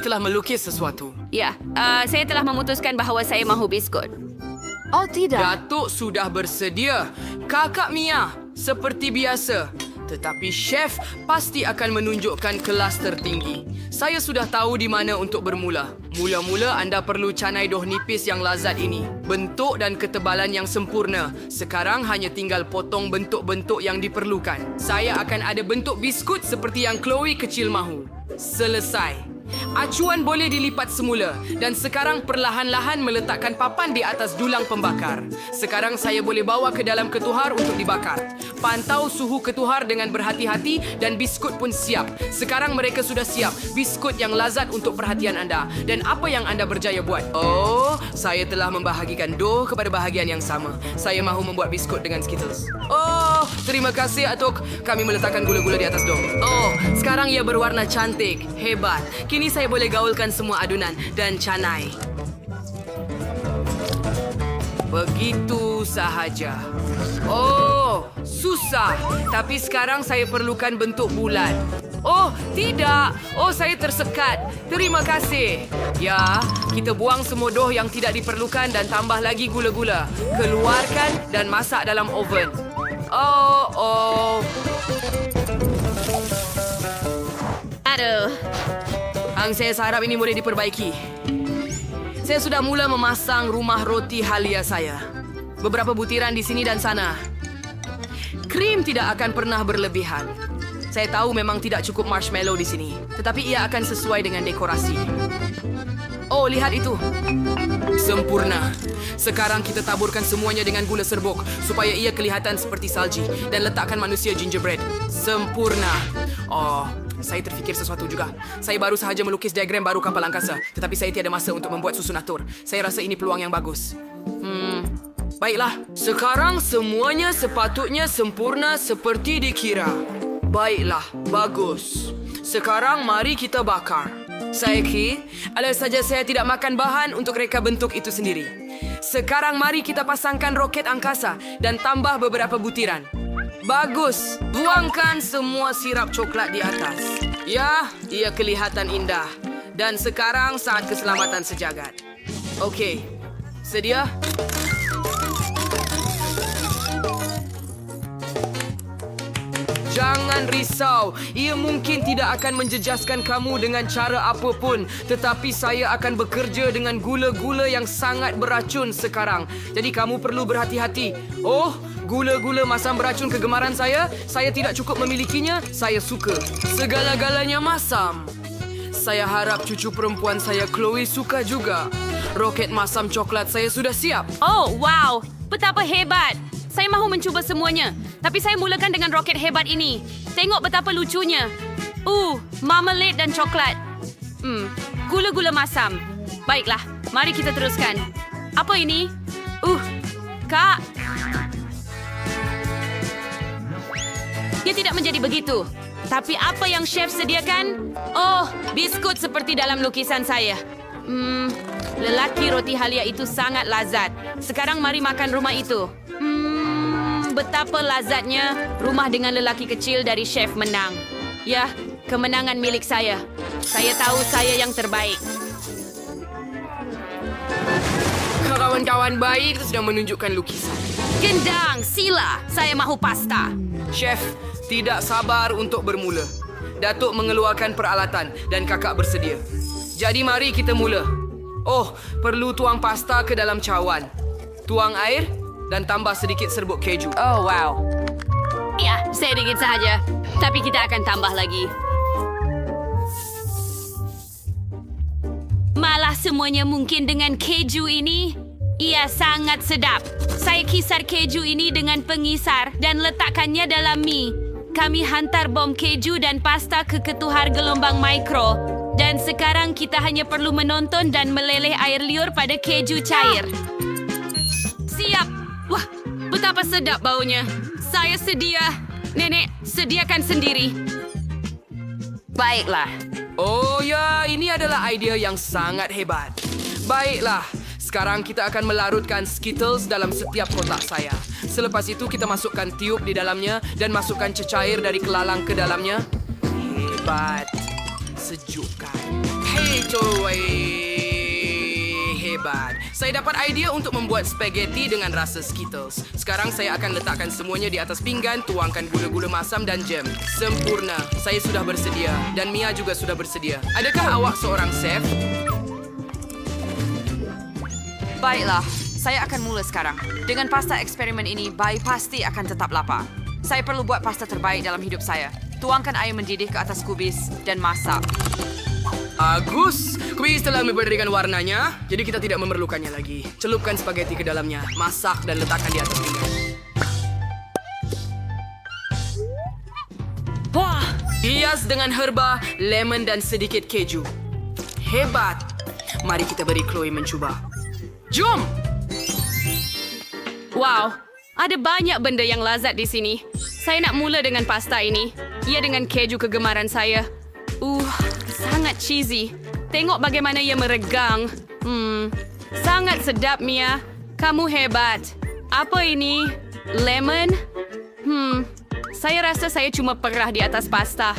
telah melukis sesuatu. Ya, saya telah memutuskan bahawa saya mahu biskut. Oh, tidak. Datuk sudah bersedia. Kakak Mia, seperti biasa. Tetapi chef pasti akan menunjukkan kelas tertinggi. Saya sudah tahu di mana untuk bermula. Mula-mula anda perlu canai doh nipis yang lazat ini. Bentuk dan ketebalan yang sempurna. Sekarang hanya tinggal potong bentuk-bentuk yang diperlukan. Saya akan ada bentuk biskut seperti yang Chloe kecil mahu. Selesai. Acuan boleh dilipat semula dan sekarang perlahan-lahan meletakkan papan di atas dulang pembakar. Sekarang saya boleh bawa ke dalam ketuhar untuk dibakar. Pantau suhu ketuhar dengan berhati-hati dan biskut pun siap. Sekarang mereka sudah siap. Biskut yang lazat untuk perhatian anda. Dan apa yang anda berjaya buat? Oh, saya telah membahagikan dough kepada bahagian yang sama. Saya mahu membuat biskut dengan Skittles. Oh, terima kasih Atuk. Kami meletakkan gula-gula di atas dough. Oh, sekarang ia berwarna cantik. Hebat. Kini saya boleh gaulkan semua adunan dan canai. Begitu sahaja. Oh, susah. Tapi sekarang saya perlukan bentuk bulat. Oh, tidak. Oh, saya tersekat. Terima kasih. Ya, kita buang semua dough yang tidak diperlukan dan tambah lagi gula-gula. Keluarkan dan masak dalam oven. Oh. Aduh. Saya harap ini boleh diperbaiki. Saya sudah mula memasang rumah roti halia saya. Beberapa butiran di sini dan sana. Krim tidak akan pernah berlebihan. Saya tahu memang tidak cukup marshmallow di sini, tetapi ia akan sesuai dengan dekorasi. Oh, lihat itu. Sempurna. Sekarang kita taburkan semuanya dengan gula serbuk supaya ia kelihatan seperti salji dan letakkan manusia gingerbread. Sempurna. Oh, saya terfikir sesuatu juga. Saya baru sahaja melukis diagram baru kapal angkasa, tetapi saya tiada masa untuk membuat susun atur. Saya rasa ini peluang yang bagus. Baiklah. Sekarang semuanya sepatutnya sempurna seperti dikira. Baiklah, bagus. Sekarang mari kita bakar. Saiki, kalau saja saya tidak makan bahan untuk reka bentuk itu sendiri. Sekarang mari kita pasangkan roket angkasa dan tambah beberapa butiran. Bagus. Buangkan semua sirap coklat di atas. Ya, ia kelihatan indah. Dan sekarang saat keselamatan sejagat. Okey. Sedia? Jangan risau. Ia mungkin tidak akan menjejaskan kamu dengan cara apapun. Tetapi saya akan bekerja dengan gula-gula yang sangat beracun sekarang. Jadi kamu perlu berhati-hati. Oh, gula-gula masam beracun kegemaran saya tidak cukup memilikinya, saya suka. Segala-galanya masam. Saya harap cucu perempuan saya Chloe suka juga. Roket masam coklat saya sudah siap. Oh, wow. Betapa hebat. Saya mahu mencuba semuanya. Tapi saya mulakan dengan roket hebat ini. Tengok betapa lucunya. Marmalade dan coklat. Gula-gula masam. Baiklah, mari kita teruskan. Apa ini? Kak. Dia tidak menjadi begitu. Tapi apa yang chef sediakan? Oh, biskut seperti dalam lukisan saya. Lelaki roti halia itu sangat lazat. Sekarang mari makan rumah itu. Betapa lazatnya rumah dengan lelaki kecil dari chef menang. Ya, kemenangan milik saya. Saya tahu saya yang terbaik. Kawan-kawan baik sudah menunjukkan lukisan. Gendang, sila. Saya mahu pasta. Chef, tidak sabar untuk bermula. Datuk mengeluarkan peralatan dan kakak bersedia. Jadi mari kita mula. Oh, perlu tuang pasta ke dalam cawan. Tuang air dan tambah sedikit serbuk keju. Oh, wow. Ya, sedikit saja. Tapi kita akan tambah lagi. Malah semuanya mungkin dengan keju ini. Ia sangat sedap. Saya kisar keju ini dengan pengisar dan letakkannya dalam mie. Kami hantar bom keju dan pasta ke ketuhar gelombang mikro. Dan sekarang kita hanya perlu menonton dan meleleh air liur pada keju cair. Siap. Wah, betapa sedap baunya. Saya sedia. Nenek, sediakan sendiri. Baiklah. Oh ya, ini adalah idea yang sangat hebat. Baiklah, sekarang kita akan melarutkan Skittles dalam setiap kotak saya. Selepas itu kita masukkan tiup di dalamnya dan masukkan cecair dari kelalang ke dalamnya. Hebat. Sejukkan. Hebat. Saya dapat idea untuk membuat spaghetti dengan rasa Skittles. Sekarang saya akan letakkan semuanya di atas pinggan, tuangkan gula-gula masam dan jam. Sempurna. Saya sudah bersedia. Dan Mia juga sudah bersedia. Adakah awak seorang chef? Baiklah, saya akan mula sekarang. Dengan pasta eksperimen ini, Bai pasti akan tetap lapar. Saya perlu buat pasta terbaik dalam hidup saya. Tuangkan air mendidih ke atas kubis dan masak. Agus, kuis telah memberikan warnanya, jadi kita tidak memerlukannya lagi. Celupkan spaghetti ke dalamnya, masak dan letakkan di atas pinggan. Wah, Hias dengan herba, lemon dan sedikit keju. Hebat. Mari kita beri Chloe mencuba. Jom! wow. Ada banyak benda yang lazat di sini. Saya nak mula dengan pasta ini. Ia dengan keju kegemaran saya. Sangat cheesy. Tengok bagaimana ia meregang. Sangat sedap, Mia. Kamu hebat. Apa ini? Lemon? Saya rasa saya cuma perah di atas pasta.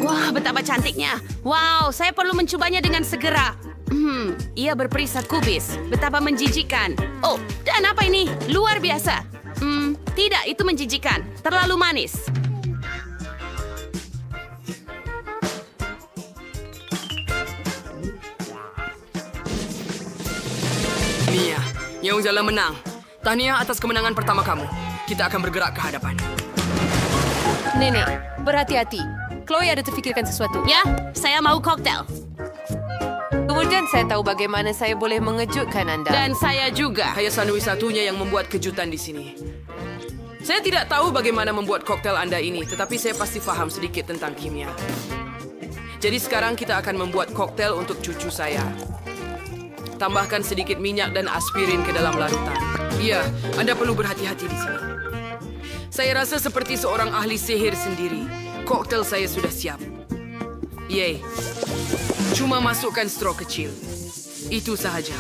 Wah, betapa cantiknya. Wow, saya perlu mencobanya dengan segera. Ia berperisai kubis. Betapa menjijikkan. Oh, dan apa ini? Luar biasa. Tidak, itu menjijikkan. Terlalu manis. Mia, Nyaung Jalan menang. Tahniah atas kemenangan pertama kamu. Kita akan bergerak ke hadapan. Nenek, berhati-hati. Chloe ada terfikirkan sesuatu. Ya, saya mau koktel. Kemudian saya tahu bagaimana saya boleh mengejutkan anda. Dan saya juga. Saya satu-satunya yang membuat kejutan di sini. Saya tidak tahu bagaimana membuat koktel Anda ini, tetapi saya pasti faham sedikit tentang kimia. Jadi sekarang kita akan membuat koktel untuk cucu saya. Tambahkan sedikit minyak dan aspirin ke dalam larutan. Iya, Anda perlu berhati-hati di sini. Saya rasa seperti seorang ahli sihir sendiri. Koktel saya sudah siap. Yeay. Cuma masukkan straw kecil. Itu sahaja.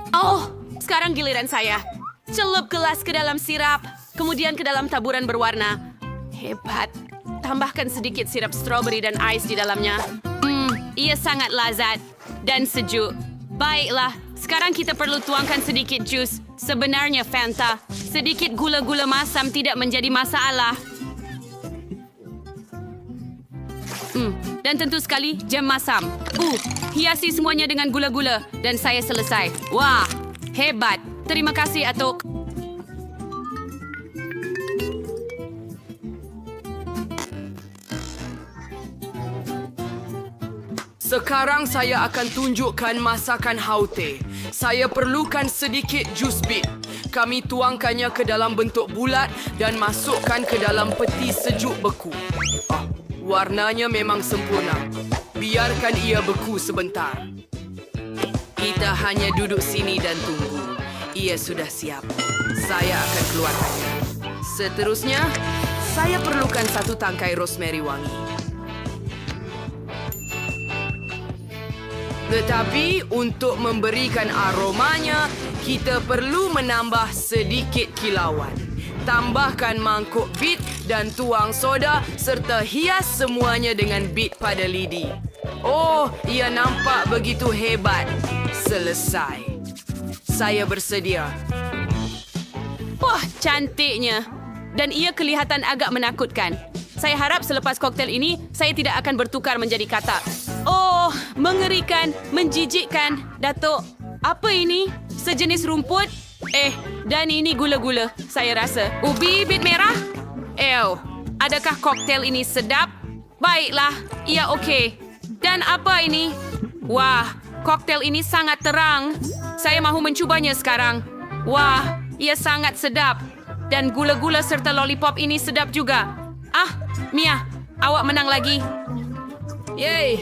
Oh, sekarang giliran saya. Celup gelas ke dalam sirap, kemudian ke dalam taburan berwarna. Hebat. Tambahkan sedikit sirap strawberry dan ais di dalamnya. Ia sangat lazat dan sejuk. Baiklah, sekarang kita perlu tuangkan sedikit jus. Sebenarnya Fanta. Sedikit gula-gula masam tidak menjadi masalah. Dan tentu sekali jam masam. Hiasi semuanya dengan gula-gula dan saya selesai. Wah, hebat. Terima kasih, Atuk. Sekarang saya akan tunjukkan masakan Haute. Saya perlukan sedikit jus bit. Kami tuangkannya ke dalam bentuk bulat dan masukkan ke dalam peti sejuk beku. Warnanya memang sempurna. Biarkan ia beku sebentar. Kita hanya duduk sini dan tunggu. Ia sudah siap. Saya akan keluarkannya. Seterusnya, saya perlukan satu tangkai rosemary wangi. Tetapi untuk memberikan aromanya, kita perlu menambah sedikit kilauan. Tambahkan mangkuk bit dan tuang soda serta hias semuanya dengan bit pada lidi. Oh, ia nampak begitu hebat. Selesai. Saya bersedia. Wah, cantiknya. Dan ia kelihatan agak menakutkan. Saya harap selepas koktel ini, saya tidak akan bertukar menjadi katak. Oh, mengerikan, menjijikkan. Datuk, apa ini? Sejenis rumput? Dan ini gula-gula, saya rasa. Ubi bit merah? Adakah koktel ini sedap? Baiklah, ia okey. Dan apa ini? Wah, koktel ini sangat terang. Saya mahu mencubanya sekarang. Wah, ia sangat sedap. Dan gula-gula serta lollipop ini sedap juga. Mia, awak menang lagi. Yeay.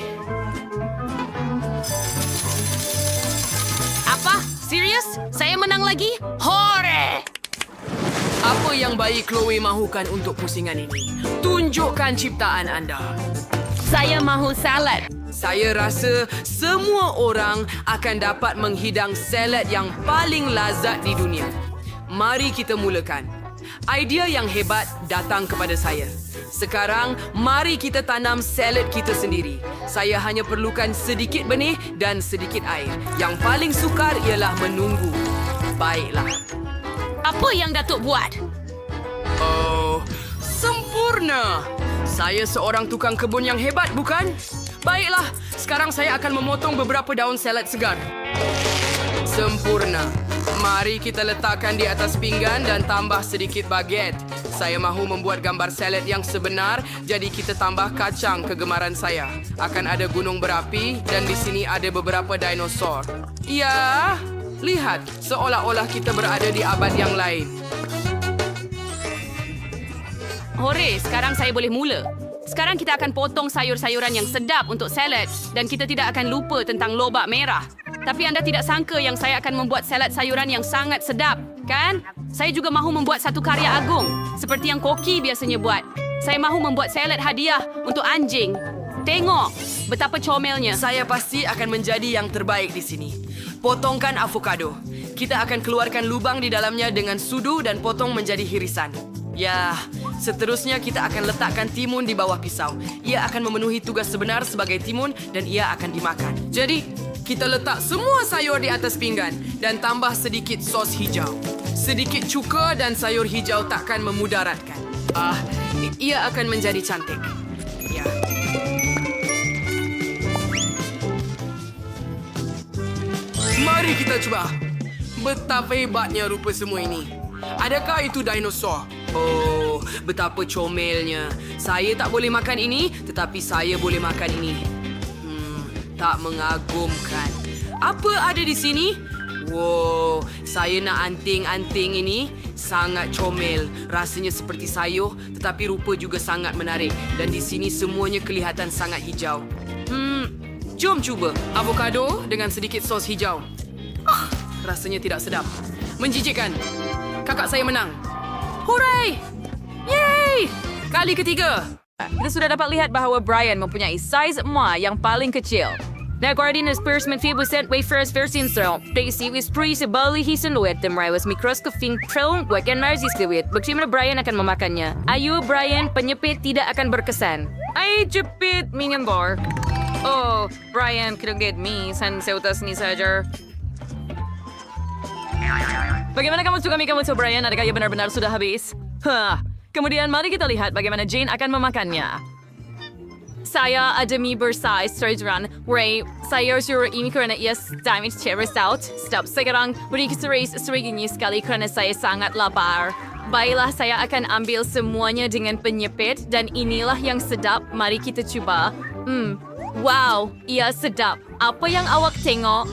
Apa? Serius? Saya menang lagi? Hore! Apa yang bayi Chloe mahukan untuk pusingan ini? Tunjukkan ciptaan anda. Saya mahu salad. Saya rasa semua orang akan dapat menghidang salad yang paling lazat di dunia. Mari kita mulakan. Idea yang hebat datang kepada saya. Sekarang, mari kita tanam salad kita sendiri. Saya hanya perlukan sedikit benih dan sedikit air. Yang paling sukar ialah menunggu. Baiklah. Apa yang Datuk buat? Oh, sempurna! Saya seorang tukang kebun yang hebat, bukan? Baiklah, sekarang saya akan memotong beberapa daun salad segar. Sempurna. Mari kita letakkan di atas pinggan dan tambah sedikit baget. Saya mahu membuat gambar salad yang sebenar, jadi kita tambah kacang kegemaran saya. Akan ada gunung berapi dan di sini ada beberapa dinosaur. Ya, lihat, seolah-olah kita berada di abad yang lain. Hore, sekarang saya boleh mula. Sekarang kita akan potong sayur-sayuran yang sedap untuk salad dan kita tidak akan lupa tentang lobak merah. Tapi anda tidak sangka yang saya akan membuat salad sayuran yang sangat sedap, kan? Saya juga mahu membuat satu karya agung, seperti yang Koki biasanya buat. Saya mahu membuat salad hadiah untuk anjing. Tengok betapa comelnya. Saya pasti akan menjadi yang terbaik di sini. Potongkan avocado. Kita akan keluarkan lubang di dalamnya dengan sudu dan potong menjadi irisan. Ya, seterusnya kita akan letakkan timun di bawah pisau. Ia akan memenuhi tugas sebenar sebagai timun dan ia akan dimakan. Jadi, kita letak semua sayur di atas pinggan dan tambah sedikit sos hijau. Sedikit cuka dan sayur hijau takkan memudaratkan. Ia akan menjadi cantik. Ya. Mari kita cuba. Betapa hebatnya rupa semua ini. Adakah itu dinosaur? Oh, betapa comelnya. Saya tak boleh makan ini, tetapi saya boleh makan ini. Tak mengagumkan. Apa ada di sini? Wow, saya nak anting-anting ini. Sangat comel. Rasanya seperti sayur, tetapi rupa juga sangat menarik. Dan di sini semuanya kelihatan sangat hijau. Jom cuba. Avocado dengan sedikit sos hijau. Rasanya tidak sedap. Menjijikkan. Kakak saya menang. Hooray! Yeay! Kali ketiga. Kita sudah dapat lihat bahawa Brian mempunyai saiz emas yang paling kecil. När Guardianes Persmet 5% wafers versinström. Daisy is pris bali hisen luet dem rivals mikroskoping trelong wakan marzis kewit. Bagaimana Brian akan memakannya? Ayo Brian, penyepit tidak akan berkesan. Ay, jepit, minyan bar. Oh, Brian, kedengget mi, san seutas ni saja. Bagaimana kamu suka mie kamu, Brian? Adakah ia benar-benar sudah habis? Kemudian mari kita lihat bagaimana Jane akan memakannya. Saya ada mie bersize terjeran. Ray, saya suruh ini kerana ia damage terus out. Stop sekarang. Beri keseris serigini sekali kerana saya sangat lapar. Baiklah, saya akan ambil semuanya dengan penyepit dan inilah yang sedap. Mari kita cuba. Wow, ia sedap. Apa yang awak tengok?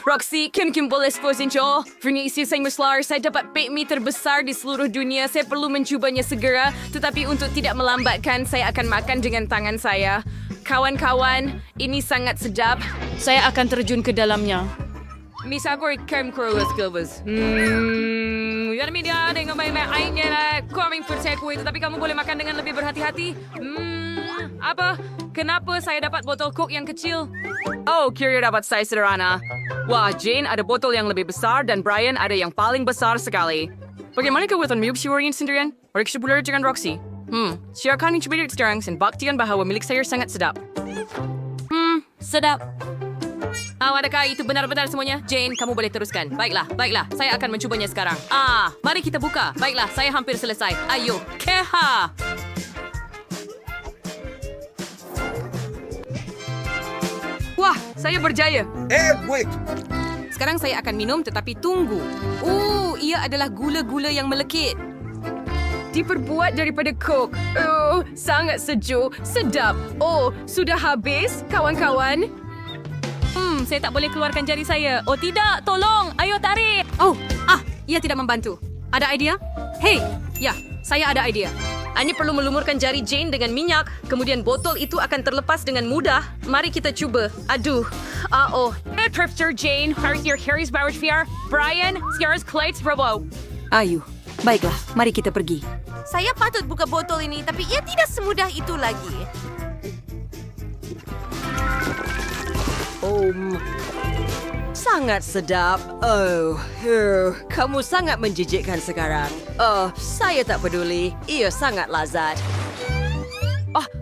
Roxy, Kim boleh sposin jo. Vernisi saya meslar, saya dapat bakmi terbesar di seluruh dunia. Saya perlu mencubanya segera. Tetapi untuk tidak melambatkan, saya akan makan dengan tangan saya. Kawan-kawan, ini sangat sedap. Saya akan terjun ke dalamnya. Misakor Kim Krogas Gilbas. Yan media dengan main-main airnya lah. Coming for takeaway, tetapi kamu boleh makan dengan lebih berhati-hati. Apa? Kenapa saya dapat botol Coke yang kecil? Oh, Kira dapat size sederhana. Wah, Jane ada botol yang lebih besar dan Brian ada yang paling besar sekali. Bagaimana kebutuhan Mube Siwarin sendirian? Mari kita bular dengan Roxy. Siarkan yang coba sekarang dan baktikan bahawa milik saya sangat sedap. Sedap. Adakah itu benar-benar semuanya? Jane, kamu boleh teruskan. Baiklah. Saya akan mencubanya sekarang. Mari kita buka. Baiklah, saya hampir selesai. Ayo, keha! Wah, saya berjaya. Sekarang saya akan minum tetapi tunggu. Ia adalah gula-gula yang melekit. Diperbuat daripada Coke. Sangat sejuk, sedap. Sudah habis, kawan-kawan? Saya tak boleh keluarkan jari saya. Oh tidak, tolong. Ayo tarik. Ia tidak membantu. Ada idea? Hey, ya, saya ada idea. Hanya perlu melumurkan jari Jane dengan minyak, kemudian botol itu akan terlepas dengan mudah. Mari kita cuba. Aduh. Tripster Jane, Harry's Barrage VR, Brian, Scares Clates Robo. Ayo, baiklah, mari kita pergi. Saya patut buka botol ini, tapi ia tidak semudah itu lagi. Sangat sedap. Kamu sangat menjijikkan sekarang. Saya tak peduli. Ia sangat lazat.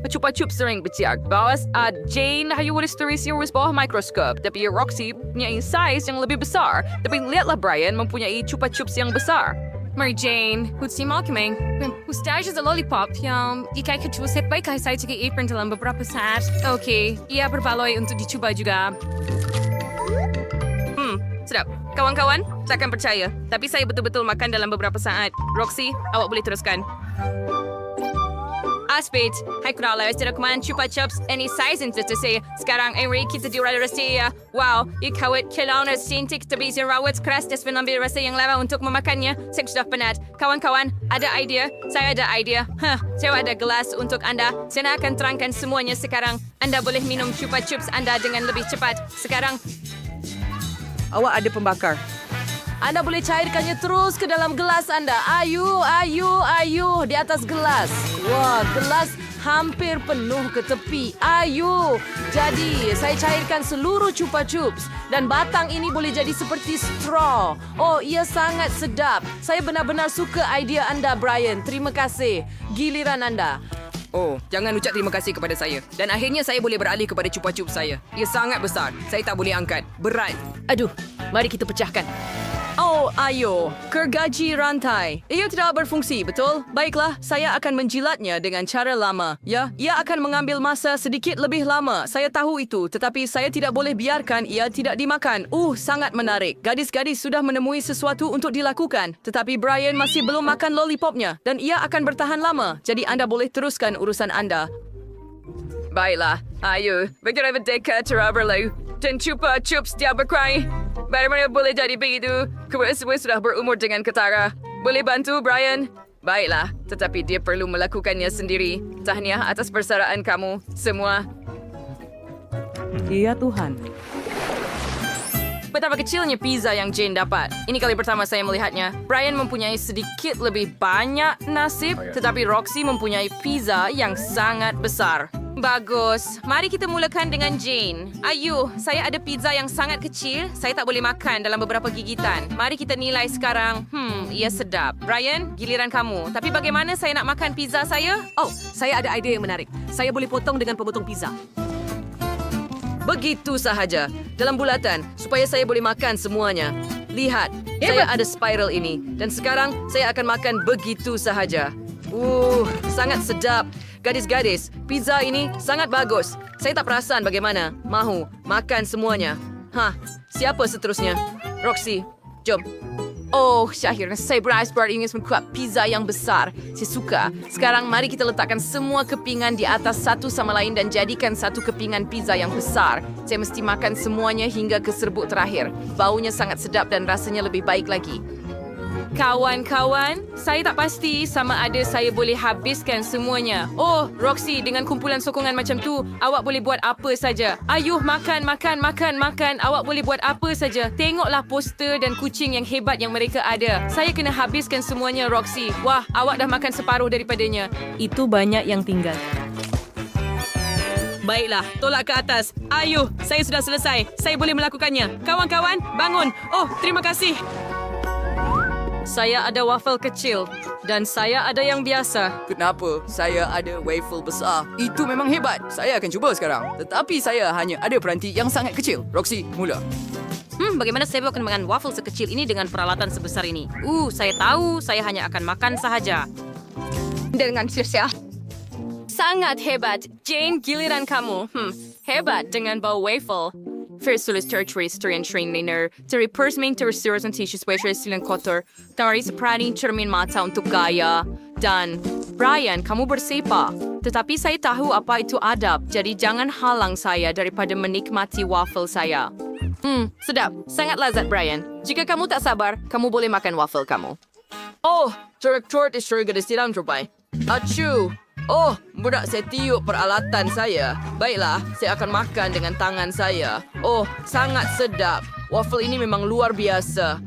Chupa Chups sering berciak. Bawas, Jane, hayu walis turis yung bawah mikroskop. Tapi Roxy punya size yang lebih besar. Tapi lihatlah Brian mempunyai Chupa Chups yang besar. Mary Jane, hutsi mal kami. Mustache is a lollipop yang ikai kecusip baik kahit saya ciki apron dalam beberapa saat. Okay, ia berbaloi untuk dicoba juga. Sedap. Kawan-kawan, takkan percaya. Tapi saya betul-betul makan dalam beberapa saat. Roxy, awak boleh teruskan. Aspet, hai kunala, tidak kuman Chupa Chups any size into to say. Sekarang Henry kita di rada rasa. Wow, ikawat kelaunan sintik tapi rawat keras dan mengambil rasa yang lama untuk memakannya. Saya sudah penat. Kawan-kawan, ada idea? Saya ada idea. Saya ada gelas untuk anda. Saya akan terangkan semuanya sekarang. Anda boleh minum Chupa Chups anda dengan lebih cepat. Sekarang, Awak ada pembakar. Anda boleh cairkannya terus ke dalam gelas anda. Ayu, di atas gelas. Wah, gelas hampir penuh ke tepi. Ayu. Jadi, saya cairkan seluruh Chupa Chups. Dan batang ini boleh jadi seperti straw. Oh, ia sangat sedap. Saya benar-benar suka idea anda, Brian. Terima kasih. Giliran anda. Oh, jangan ucap terima kasih kepada saya. Dan akhirnya saya boleh beralih kepada Chupa Chups saya. Ia sangat besar. Saya tak boleh angkat. Berat. Aduh, mari kita pecahkan. Oh, ayo. Gergaji rantai. Ia tidak berfungsi, betul? Baiklah, saya akan menjilatnya dengan cara lama. Ya, ia akan mengambil masa sedikit lebih lama. Saya tahu itu, tetapi saya tidak boleh biarkan ia tidak dimakan. Sangat menarik. Gadis-gadis sudah menemui sesuatu untuk dilakukan. Tetapi Brian masih belum makan lollipopnya. Dan ia akan bertahan lama. Jadi anda boleh teruskan urusan anda. Baiklah, ayo. Bergerak berdeka terlalu. Dan Chupa Chups dia berkrai. Bagaimana boleh jadi begitu? Kedua sudah berumur dengan ketara. Boleh bantu, Brian? Baiklah, tetapi dia perlu melakukannya sendiri. Tahniah atas persaraan kamu, semua. Iya, Tuhan. Betapa kecilnya pizza yang Jane dapat. Ini kali pertama saya melihatnya. Brian mempunyai sedikit lebih banyak nasib, tetapi Roxy mempunyai pizza yang sangat besar. Bagus. Mari kita mulakan dengan Jane. Ayo, saya ada pizza yang sangat kecil. Saya tak boleh makan dalam beberapa gigitan. Mari kita nilai sekarang. Ia sedap. Brian, giliran kamu. Tapi bagaimana saya nak makan pizza saya? Oh, saya ada ide yang menarik. Saya boleh potong dengan pemotong pizza. Begitu sahaja. Dalam bulatan, supaya saya boleh makan semuanya. Lihat, saya ada spiral ini. Dan sekarang, saya akan makan begitu sahaja. Sangat sedap. Gadis-gadis, pizza ini sangat bagus. Saya tak perasan bagaimana. Mahu makan semuanya. Siapa seterusnya? Roxy, jom. Oh, akhirnya saya beras-beras ingin membuat pizza yang besar. Saya suka. Sekarang mari kita letakkan semua kepingan di atas satu sama lain dan jadikan satu kepingan pizza yang besar. Saya mesti makan semuanya hingga ke serbuk terakhir. Baunya sangat sedap dan rasanya lebih baik lagi. Kawan-kawan, saya tak pasti sama ada saya boleh habiskan semuanya. Oh, Roxy, dengan kumpulan sokongan macam tu, awak boleh buat apa saja. Ayuh, makan. Awak boleh buat apa saja. Tengoklah poster dan kucing yang hebat yang mereka ada. Saya kena habiskan semuanya, Roxy. Wah, awak dah makan separuh daripadanya. Itu banyak yang tinggal. Baiklah, tolak ke atas. Ayuh, saya sudah selesai. Saya boleh melakukannya. Kawan-kawan, bangun. Oh, terima kasih. Saya ada waffle kecil dan saya ada yang biasa. Kenapa? Saya ada waffle besar. Itu memang hebat. Saya akan cuba sekarang. Tetapi saya hanya ada peranti yang sangat kecil. Roxy, mula. Bagaimana saya akan makan waffle sekecil ini dengan peralatan sebesar ini? Saya tahu. Saya hanya akan makan sahaja. Dengan sisa. Sangat hebat. Jane, giliran kamu. Hebat dengan bau waffle. First tulis tertiary and trainer, dari persmain tersurat and tissues waitress silang kotor, tawari sa praning cermin mata untuk gaya. Dan, Brian, kamu bersepa. Tetapi saya tahu apa itu adab, jadi jangan halang saya daripada menikmati waffle saya. Sedap. Sangat lazat, Brian. Jika kamu tak sabar, kamu boleh makan waffle kamu. Oh, director is sure gadis tidak terbaik. Achu! Oh, budak saya tiup peralatan saya. Baiklah, saya akan makan dengan tangan saya. Oh, sangat sedap. Waffle ini memang luar biasa.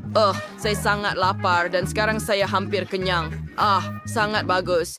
Saya sangat lapar dan sekarang saya hampir kenyang. Sangat bagus.